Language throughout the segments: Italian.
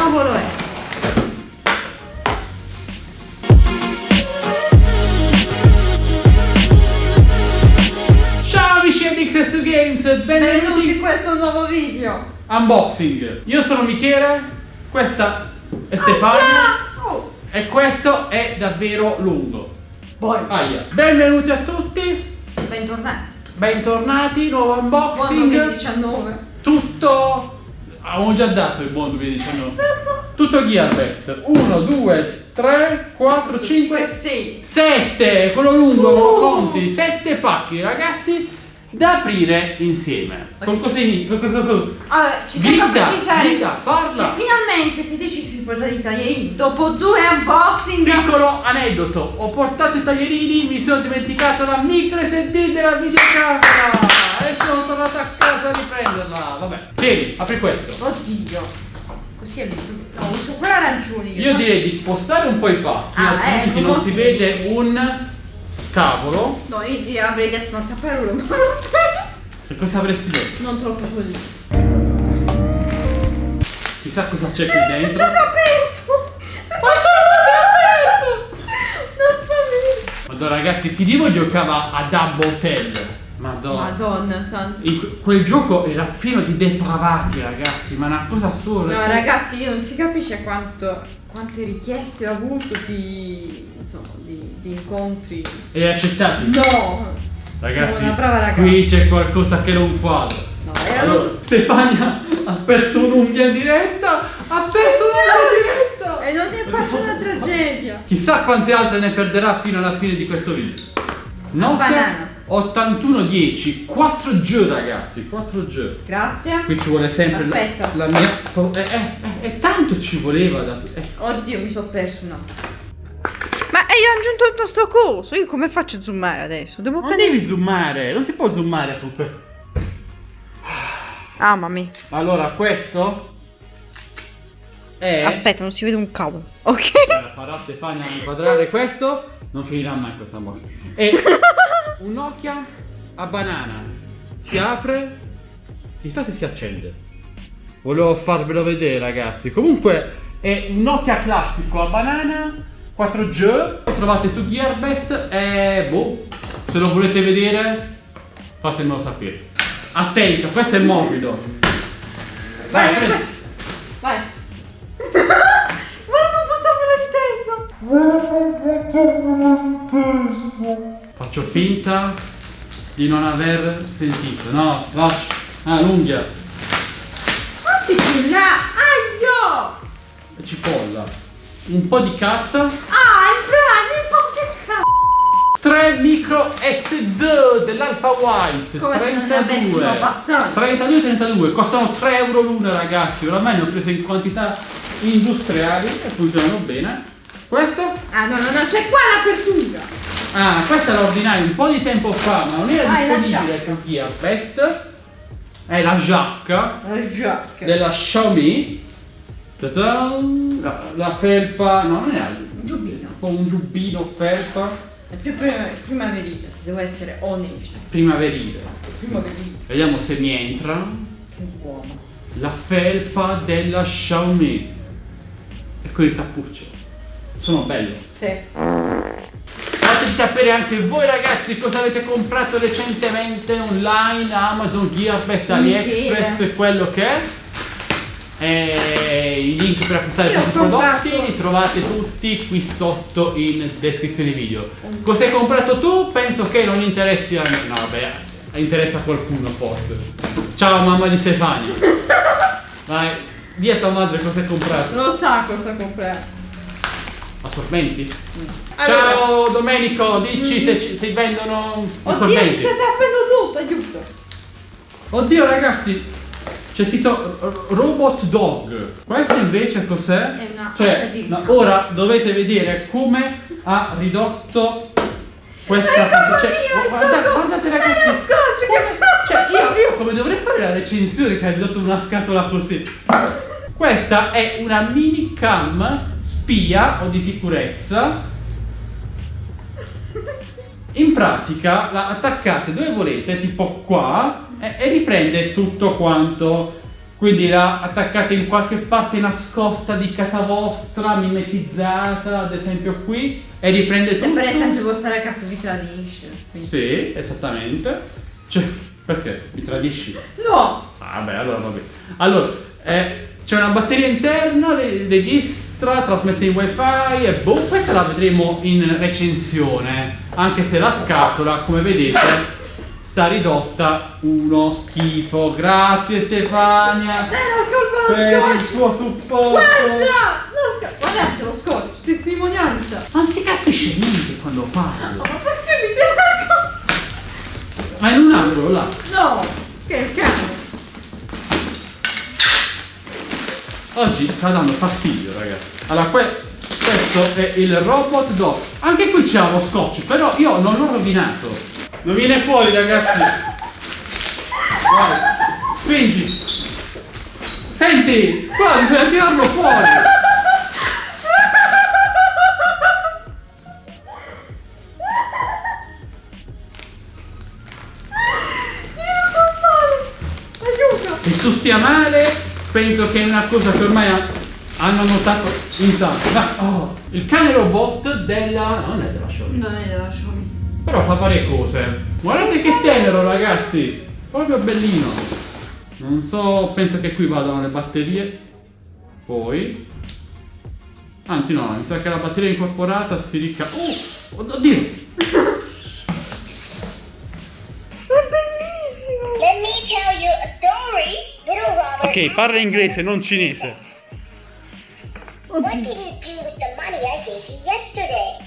cavolo è? Ciao amici di XS2 Games, benvenuti in questo nuovo video. unboxing. Io sono Michele, questa è Stefania Oh. e questo è davvero lungo. Poi. Aia. Benvenuti a tutti, Bentornati. bentornati, nuovo Buon unboxing. 2019. Tutto, avevamo già dato il buon 2019. Tutto Gearbest. 1, 2, 3, 4, 5, 6. 7, quello lungo, non lo conti, 7 pacchi ragazzi da aprire insieme. Con così, Allora, ci tengo a precisare grida, parla. che finalmente si è deciso di portare i taglierini dopo 2 unboxing. Piccolo aneddoto, ho portato i taglierini, mi sono dimenticato la micro SD della videocamera e sono tornato a casa a riprenderla. Vabbè, tieni, apri questo. Oddio. Così è brutto. No, uso quello arancione. Io direi di spostare un po' i pacchi, altrimenti non si vede un cavolo. No, io avrei detto un'altra parola, ma Che cosa avresti detto? non troppo così. Chissà cosa c'è qui Si è dentro. già aperto! Quanto Non fa niente. Madonna ragazzi, chi di voi giocava a Double Hotel? Madonna. Madonna santa. Quel gioco era pieno di depravati ragazzi, ma una cosa assurda. No ragazzi, io non si capisce quante richieste ho avuto di incontri. E accettati? No! Ragazzi, Sono una brava ragazza. qui c'è qualcosa che non quadra. No, Allora, Stefania ha perso un'unghia in diretta. Ha perso un'unghia in diretta. e non ne faccio una tragedia. Chissà quante altre ne perderà fino alla fine di questo video. Nokia banana. 8110 4G ragazzi, 4G. Grazie. Qui ci vuole sempre Aspetta. la mia. E tanto ci voleva da. Oddio, mi sono perso un attimo. Ma io ho aggiunto tutto sto coso. Io come faccio a zoomare adesso? Devo Non devi zoomare, non si può zoomare con questo. Ah, mamma. Allora, questo è. Aspetta, non si vede un cavolo. Ok. Farà Stefania a inquadrare questo. Non finirà mai questa mostra. È un Nokia a banana. Si apre. Chissà se si accende. Volevo farvelo vedere, ragazzi. Comunque è un Nokia classico a banana 4G. Lo trovate su Gearbest. E boh, se lo volete vedere, fatemelo sapere. Attento, questo è morbido. Vai, prendi. Vai. Volevo buttarmelo in testa. Faccio finta di non aver sentito. No, lascia. Ah, l'unghia. Quanti ce n'ha? Aio! Cipolla. Un po' di carta. Ah, il brano, che cazzo! 3 micro SD dell'Alpha Wise. Come se non ne avessimo abbastanza. 32. Costano 3 euro l'una, ragazzi. Oramai ne ho prese in quantità industriali e funzionano bene. Questo? Ah, no, c'è qua l'apertura. Ah, questa la ordinai un po' di tempo fa, ma non era Ah, è la disponibile su Gearbest. È la giacca La giacca. della Xiaomi. Ta-tan! La felpa, no, non è Un giubbino. un po' un giubbino felpa È più primaverile, se devo essere onesta. primaverile. Primaverile. Vediamo se mi entra. Che buono. La felpa della Xiaomi. E con il cappuccio. Sono bello. Sì. Fateci sapere anche voi ragazzi cosa avete comprato recentemente online, Amazon, Gearbest, AliExpress e quello che è. E i link per acquistare Io ho questi prodotti comprato- li trovate tutti qui sotto in descrizione video. Cosa hai comprato tu? Penso che non interessi a me. No vabbè, interessa a qualcuno forse. Ciao mamma di Stefania. Vai, di a tua madre cosa hai comprato. Non sa cosa comprare. Assorbenti? Allora- Ciao Domenico, dici se vendono Oddio, si assorbenti. sta strappando tutto, aiuto. Oddio ragazzi, c'è scritto Robot Dog. Questo invece cos'è? È una Cioè, di- no, ora dovete vedere come ha ridotto questa Ecco, mio, guardate ragazzi. È uno scotch che sta. Cioè, io come dovrei fare la recensione che ha ridotto una scatola così? Questa è una mini cam spia o di sicurezza. In pratica la attaccate dove volete, tipo qua, e riprende tutto quanto Quindi la attaccate in qualche parte nascosta di casa vostra, mimetizzata, ad esempio qui, e riprende tutto. Se per esempio vuoi stare a casa vi tradisce. Quindi. Sì, esattamente. Cioè, perché? Mi tradisci? No! Ah, beh, allora va bene. Allora, c'è una batteria interna, registra, trasmette in wifi e boh, questa la vedremo in recensione. Anche se la scatola, come vedete, sta ridotta uno schifo. Grazie Stefania La colpa per lo il scotch! tuo supporto. Guardate lo scotch, testimonianza! Non si capisce niente quando parlo. Ma perché mi tengo? Ma in un angolo là. No! Che è il cane? Oggi sta dando fastidio, ragazzi. Allora, questo è il robot dog. Anche qui c'è lo scotch, però io non l'ho rovinato. Non viene fuori, ragazzi. Vai, spingi. Senti, qua bisogna tirarlo fuori. Aiuto! E tu stia male, penso che è una cosa che ormai hanno notato in tanti. Il cane robot della... non è della Xiaomi. Non è della Xiaomi. Però fa varie cose. Guardate che tenero, ragazzi. Proprio bellino. Non so, penso che qui vadano le batterie. Poi. Anzi no, mi sa che la batteria incorporata si ricarica. Oh, oddio! Let me tell you a story. Little Robert. Ok, parla inglese, non cinese. What did you do with the money I gave you yesterday?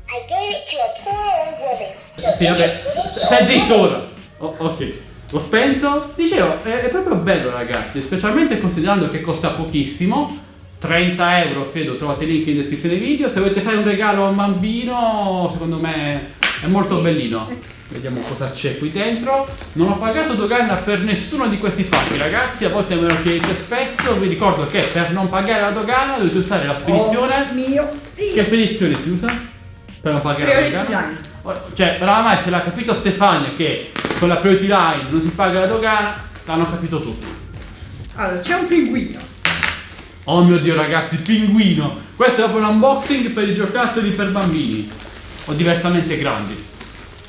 I gave it to a poor old woman. Sì, vabbè. Stai zitto ora. Ok. L'ho spento. Dicevo, è proprio bello, ragazzi. Specialmente considerando che costa pochissimo. 30 euro, credo. Trovate il link in descrizione video. Se volete fare un regalo a un bambino, secondo me è molto bellino. Vediamo cosa c'è qui dentro. Non ho pagato dogana per nessuno di questi pacchi, ragazzi. A volte me lo chiedete spesso. Vi ricordo che per non pagare la dogana dovete usare la spedizione. Oh mio Dio! Che spedizione si usa? Per non pagare Priority la dogana? line. Cioè, oramai se l'ha capito Stefania che con la Priority Line non si paga la dogana, l'hanno capito tutti. Allora, c'è un pinguino. Oh mio Dio, ragazzi, pinguino! Questo è proprio un unboxing per i giocattoli per bambini. O diversamente grandi.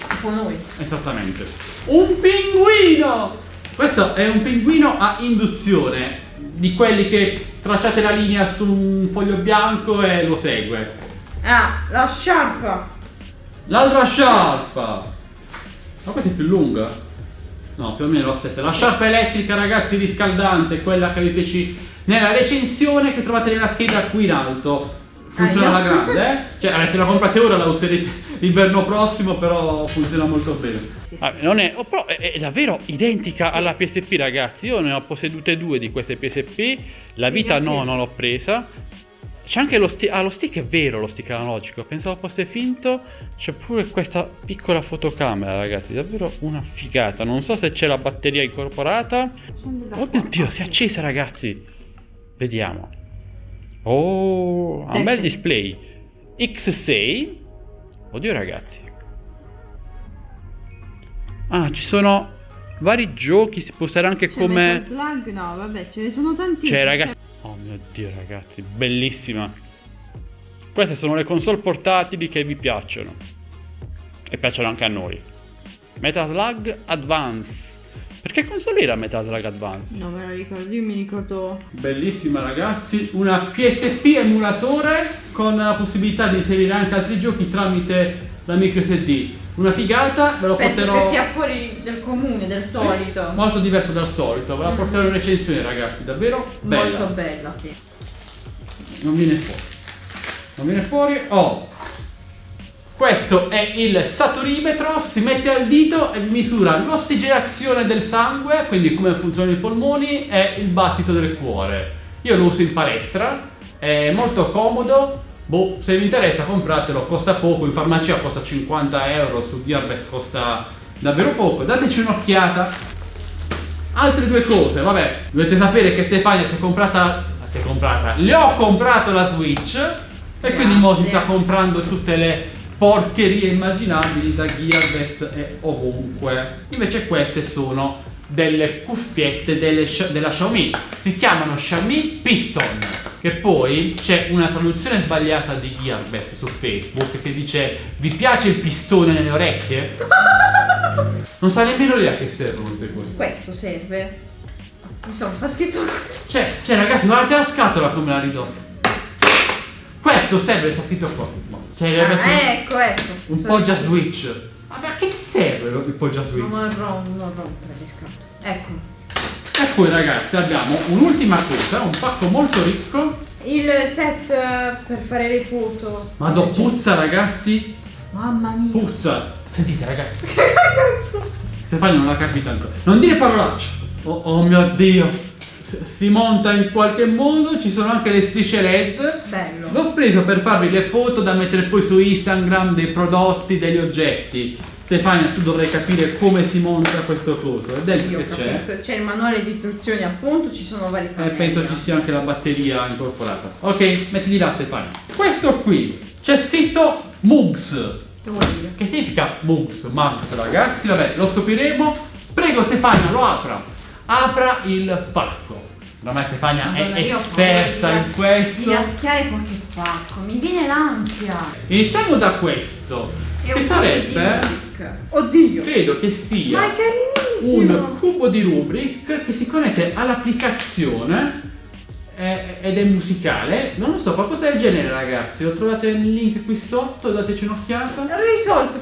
Tipo noi. Esattamente. Un pinguino! Questo è un pinguino a induzione. Di quelli che tracciate la linea su un foglio bianco e lo segue. Ah, la sciarpa. L'altra sciarpa. Ma questa è più lunga? No, più o meno la stessa. La sciarpa elettrica, ragazzi, riscaldante, quella che vi feci nella recensione, che trovate nella scheda qui in alto. Funziona alla grande, eh? Cioè, se la comprate ora la userete l'inverno prossimo, però funziona molto bene. Non è, però è davvero identica alla PSP, ragazzi. Io ne ho possedute due di queste PSP. La vita no, non l'ho presa. C'è anche lo stick. Ah, lo stick è vero, lo stick analogico. Pensavo fosse finto. C'è pure questa piccola fotocamera, ragazzi. Davvero una figata. Non so se c'è la batteria incorporata. Oh mio Dio, si è accesa, ragazzi. Vediamo. Oh, ha un bel display. X6. Oddio, ragazzi. Ah, ci sono vari giochi. Si può usare anche come... Metal Slug? No, vabbè, ce ne sono tantissimi. Cioè, ragazzi... Oh mio Dio, ragazzi, bellissima. Queste sono le console portatili che vi piacciono. E piacciono anche a noi. Metal Slug Advance. Perché console era Metal Slug Advance? No, me lo ricordo, io mi ricordo. Bellissima, ragazzi. Una PSP emulatore con la possibilità di inserire anche altri giochi tramite la micro SD. Una figata, ve lo Penso porterò... che sia fuori del comune, del solito. Molto diverso dal solito, ve la porterò in recensione, ragazzi, davvero bella. Molto bella, sì. Non viene fuori. Non viene fuori. Oh. Questo è il saturimetro, si mette al dito e misura l'ossigenazione del sangue, quindi come funzionano i polmoni e il battito del cuore. Io lo uso in palestra, è molto comodo. Boh, se vi interessa compratelo, costa poco, in farmacia costa 50 euro, su Gearbest costa davvero poco, dateci un'occhiata. Altre due cose, vabbè, dovete sapere che Stefania si è comprata, le ho comprato la Switch e quindi mo si sta comprando tutte le porcherie immaginabili da Gearbest e ovunque. Invece queste sono delle cuffiette della Xiaomi. Si chiamano Xiaomi Piston. Che poi c'è una traduzione sbagliata di Gearbest su Facebook che dice: vi piace il pistone nelle orecchie? Non sa nemmeno lei a che servono queste cose. Questo serve. Insomma, sta scritto. Cioè ragazzi, guardate la scatola come l'ha ridotta. Questo serve, sta scritto qua. Cioè deve essere Ecco. un poggia switch. Vabbè, a che ti serve il poggia switch? Non rompere le scatole. Ecco. E poi ragazzi abbiamo un'ultima cosa, un pacco molto ricco. Il set per fare le foto. Madò, puzza ragazzi. Mamma mia. Puzza. Sentite ragazzi. Stefano non l'ha capito ancora. Non dire parolacce. Oh mio Dio. Si monta in qualche modo, ci sono anche le strisce LED. Bello. L'ho preso per farvi le foto da mettere poi su Instagram dei prodotti, degli oggetti. Stefania, tu dovrai capire come si monta questo coso. Ed è Io che c'è. capisco, c'è il manuale di istruzioni, appunto, ci sono vari E pannelli. penso ci sia anche la batteria incorporata. Ok, metti di là Stefania. Questo qui c'è scritto Mugs. Che vuol dire? Che significa Mugs ragazzi? Vabbè, lo scopriremo. Prego Stefania, lo apra. Apra il pacco. Ormai Stefania Madonna, è io ho esperta paura in questo. di raschiare qualche pacco, mi viene l'ansia. Iniziamo da questo. È Che un sarebbe, Rubik. Oddio. credo che sia Ma è carinissimo. un cubo di Rubik che si connette all'applicazione ed è musicale. Non lo so, qualcosa del genere ragazzi. Lo trovate nel link qui sotto, dateci un'occhiata. Risolto.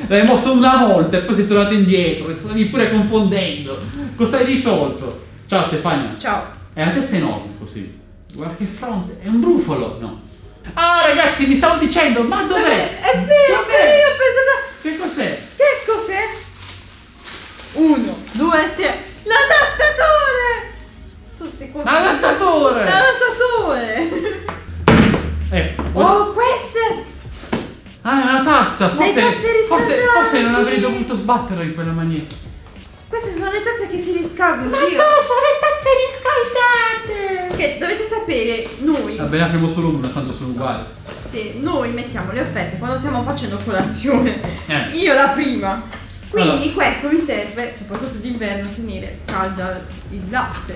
L'hai mosso una volta e poi sei tornato indietro, ti stavi pure confondendo. Cosa hai risolto? Ciao Stefania. Ciao. La testa è enorme così. Guarda che fronte, è un brufolo. No. Ah ragazzi, mi stavo dicendo, ma dov'è? È vero, Dov'è? io ho pensato. Che cos'è? Che cos'è? 1, 2, 3. L'adattatore! Tutti qua. L'adattatore! L'adattatore! Oh, queste! Ah, è una tazza! Le tazze riscaldanti! Forse non avrei dovuto sbatterla in quella maniera. Queste sono le tazze che si riscaldano. Ma Dio. sono le tazze riscaldate! Che dovete sapere, noi. Vabbè, ne apriamo solo una, tanto sono uguali. Sì, noi mettiamo le offerte quando stiamo facendo colazione. Eh. Io la prima. Quindi Allora. questo vi serve, soprattutto d'inverno, a tenere calda il latte.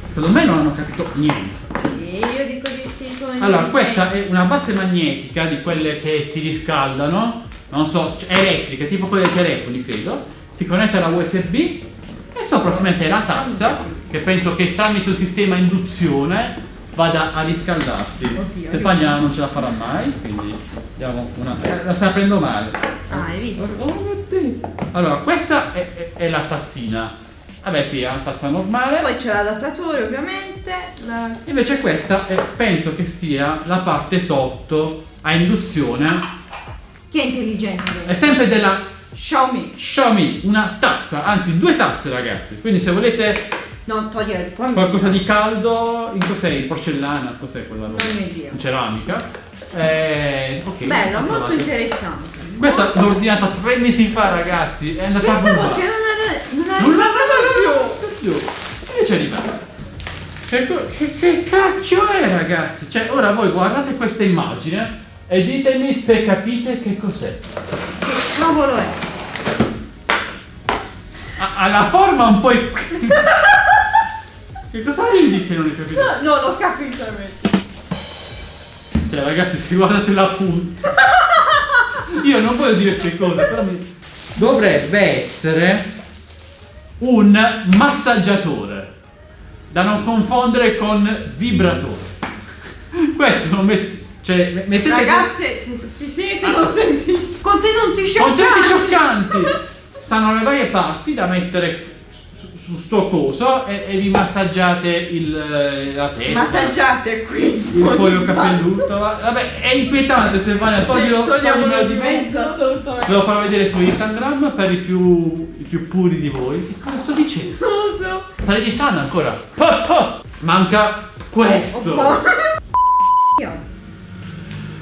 Secondo me non hanno capito niente. Sì, io dico di sì, sono Allora, intelligenti. questa è una base magnetica di quelle che si riscaldano, non so, elettriche, tipo quelle dei telefoni, credo. Si connette alla USB e sopra si mette la tazza, che penso che tramite un sistema induzione vada a riscaldarsi. Oddio, Stefania non ce la farà mai, quindi diamo una. La sta prendendo male. Ah, hai visto? Oh mio Dio. Allora, questa è la tazzina. Vabbè sì, è una tazza normale. Poi c'è l'adattatore, ovviamente. Invece questa penso che sia la parte sotto a induzione. Che è intelligente. È sempre della Xiaomi. Xiaomi, una tazza, anzi 2 tazze ragazzi. Quindi se volete Non togliere di qua. qualcosa di caldo, in cos'è? In porcellana? Cos'è quella? Non ne idea. In ceramica. Ok. Bello, l'ho molto trovata. interessante. Questa l'ho ordinata 3 mesi fa ragazzi. È andata a Pensavo ruba. che non Non la arrivava più. Invece è arrivata. Che cacchio è ragazzi? Cioè ora voi guardate questa immagine e ditemi se capite che cos'è. Che cavolo è? Ha la forma un po'. Che cosa ridi che non hai capito? No, l'ho capito invece. Cioè ragazzi, se guardate la punta. Io non voglio dire queste cose, però dovrebbe essere un massaggiatore. Da non confondere con vibratore. Questo lo metti. Cioè, mettete. Ragazze, se ci siete non sentite. Contenuti scioccanti. Contenuti scioccanti. Stanno le varie parti da mettere su sto coso e vi massaggiate la testa. Massaggiate qui. Il cuoio capelluto. Vabbè, è inquietante Stefania, Togliamolo di mezzo, Ve assolutamente. lo farò vedere su Instagram per i più puri di voi. Che cosa sto dicendo? Non lo so. Sarei sana ancora. Manca questo.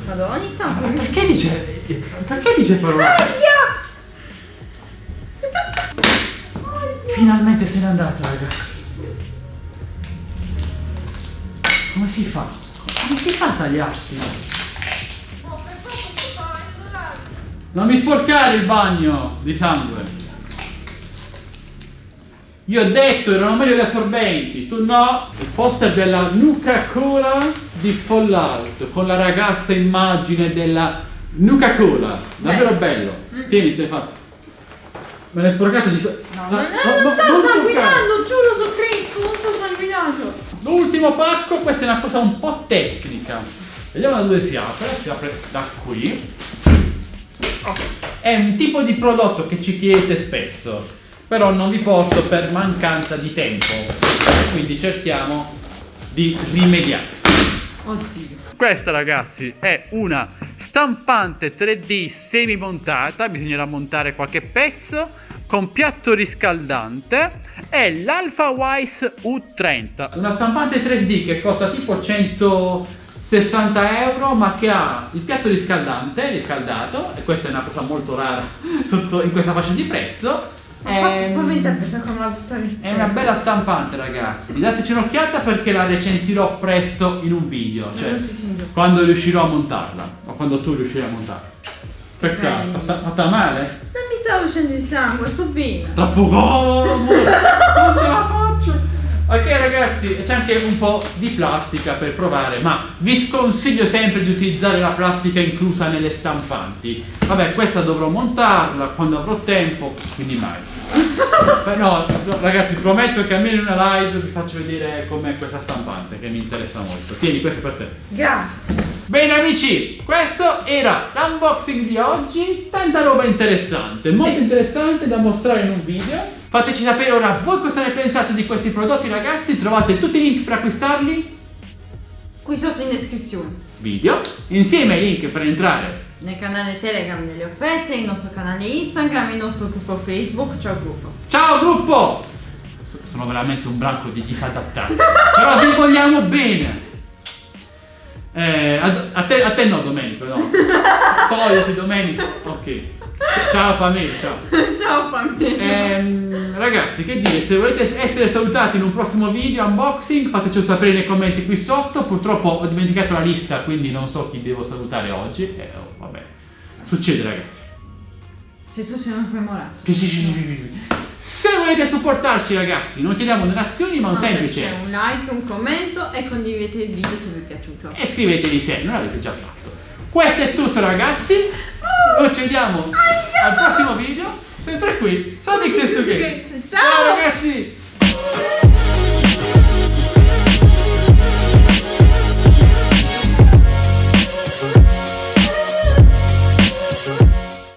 Madonna, ogni tanto. Perché dice parolacce? Finalmente se n'è andata ragazzi. Come si fa? Come si fa a tagliarsi? Non mi sporcare il bagno di sangue. Io ho detto erano meglio gli assorbenti, tu no. Il poster della Nuka-Cola di Fallout con la ragazza immagine della Nuka-Cola, davvero bello. Tieni Stefano. Me l'hai sporcato di No, non sta sanguinando, giuro su Cristo, non sta sanguinando. L'ultimo pacco, questa è una cosa un po' tecnica. Vediamo da dove si apre da qui. È un tipo di prodotto che ci chiedete spesso, però non vi porto per mancanza di tempo, quindi cerchiamo di rimediare. Oddio. Questa, ragazzi, è una stampante 3D semi montata, bisognerà montare qualche pezzo con piatto riscaldante. È l'Alpha Wise U30, una stampante 3D che costa tipo 160 euro, ma che ha il piatto riscaldato, e questa è una cosa molto rara in questa fascia di prezzo. Fammi interpretare come la buttare in È una bella stampante, ragazzi, dateci un'occhiata perché la recensirò presto in un video, cioè quando riuscirò a montarla, o quando tu riuscirai a montarla. Peccato, fatta male? Non mi stavo uscendo di sangue, sto bene. Troppo comodo, non ce la faccio. Ok ragazzi, c'è anche un po' di plastica per provare, ma vi sconsiglio sempre di utilizzare la plastica inclusa nelle stampanti. Vabbè, questa dovrò montarla quando avrò tempo, quindi mai. No, ragazzi, prometto che almeno in una live vi faccio vedere com'è questa stampante, che mi interessa molto. Tieni, questo per te. Grazie. Bene amici, questo era l'unboxing di oggi. Tanta roba interessante, molto interessante da mostrare in un video. Fateci sapere ora voi cosa ne pensate di questi prodotti, ragazzi. Trovate tutti i link per acquistarli Qui sotto in descrizione. video, insieme ai link per entrare Nel canale Telegram delle offerte, il nostro canale Instagram, il nostro gruppo Facebook. Ciao gruppo. Ciao gruppo! Sono veramente un branco di disadattati, però vi vogliamo bene. A te no, Domenico, no. Togliti, Domenico. Ok. Ciao famiglia, ciao. Ciao famiglia. Ragazzi, che dire, se volete essere salutati in un prossimo video unboxing, fatecelo sapere nei commenti qui sotto. Purtroppo ho dimenticato la lista, quindi non so chi devo salutare oggi. Vabbè, succede, ragazzi. Se tu sei uno smemorato. Se volete supportarci, ragazzi, non chiediamo donazioni, ma un semplice C'è un like, un commento e condividete il video se vi è piaciuto. e iscrivetevi se non l'avete già fatto. Questo è tutto, ragazzi. Noi ci vediamo al prossimo video, sempre qui su Dixie Game. Ciao Ciao ragazzi.